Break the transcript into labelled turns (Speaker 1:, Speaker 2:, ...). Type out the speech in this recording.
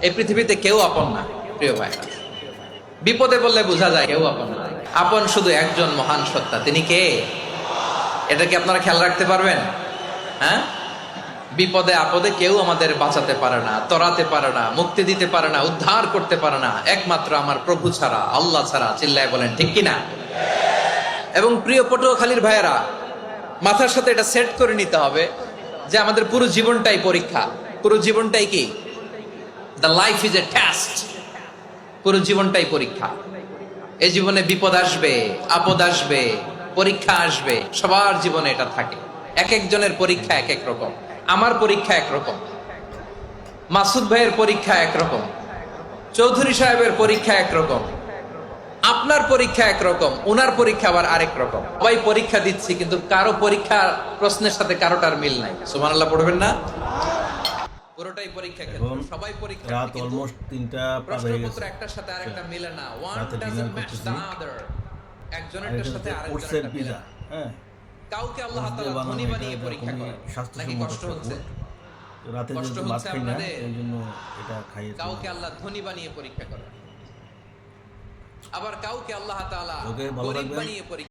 Speaker 1: এই পৃথিবীতে কেউ আপন না প্রিয় ভাইরা। বিপদে বললে বোঝা যায় কেউ আপন না। আপন শুধু একজন মহান সত্তা, তিনি কে? এটা কি আপনারা খেয়াল রাখতে পারবেন? হ্যাঁ, বিপদে আপদে কেউ আমাদের বাঁচাতে পারে না, তরাতে পারে না, মুক্তি দিতে পারে না, উদ্ধার করতে পারে না, একমাত্র আমার প্রভু ছাড়া, আল্লাহ ছাড়া। চিল্লায় বলেন ঠিক কিনা? এবং প্রিয় পটুয়াখালীর ভাইয়েরা, মাথার সাথে এটা সেট করে নিতে হবে যে আমাদের পুরো জীবনটাই পরীক্ষা। পুরো জীবনটাই কি? The life is a test. পুরো জীবনটাই পরীক্ষা। এই জীবনে বিপদ আসবে, আপদ আসবে, পরীক্ষা আসবে, সবার জীবনে এটা থাকে। এক একজনের পরীক্ষা এক এক রকম। আমার পরীক্ষা একরকম, মাসুদ ভাইয়ের পরীক্ষা একরকম, চৌধুরী সাহেবের পরীক্ষা একরকম, আপনার পরীক্ষা একরকম, ওনার পরীক্ষা আবার আরেক রকম। সবাই পরীক্ষা দিচ্ছি, কিন্তু কারো পরীক্ষা প্রশ্নের সাথে কারোটার মিল নাই। সুবহানাল্লাহ পড়বেন না? পুরোটাই পরীক্ষা ক্ষেত্র, সবাই পরীক্ষা।
Speaker 2: রাত অলমোস্ট 3টা পার হয়ে গেছে।
Speaker 1: প্রশ্নপত্র একটার সাথে আরেকটা মিলে না। ওয়ান
Speaker 2: রাতে
Speaker 1: ডাজন্ট
Speaker 2: ডিনার
Speaker 1: ম্যাচ
Speaker 2: করতেছি।
Speaker 1: The other. একজনেরটার সাথে
Speaker 2: ওটসের
Speaker 1: আরেকজনেরটা মিলে
Speaker 2: পিজা,
Speaker 1: না।
Speaker 2: হ্যাঁ,
Speaker 1: কাউকে আল্লাহ
Speaker 2: ওটস দিয়ে
Speaker 1: তাআলা
Speaker 2: বানানো,
Speaker 1: ধনী
Speaker 2: এটা
Speaker 1: বানিয়ে
Speaker 2: এটা
Speaker 1: পরীক্ষা
Speaker 2: খুবই
Speaker 1: করে, নাকি
Speaker 2: স্বাস্থ্যসম্মত
Speaker 1: কষ্ট
Speaker 2: একটা
Speaker 1: হচ্ছে?
Speaker 2: ফুড। তো রাতে
Speaker 1: কষ্ট
Speaker 2: যেহেতু ভাত
Speaker 1: হচ্ছে
Speaker 2: খাই না,
Speaker 1: আপনাদের?
Speaker 2: এই জন্য এটা খাইয়েছি।
Speaker 1: কাউকে আল্লাহ ধনী বানিয়ে পরীক্ষা করে, আবার কাউকে আল্লাহ তাআলা
Speaker 2: ওকে, ভালো
Speaker 1: গরীব
Speaker 2: থাকবেন।
Speaker 1: বানিয়ে পরীক্ষা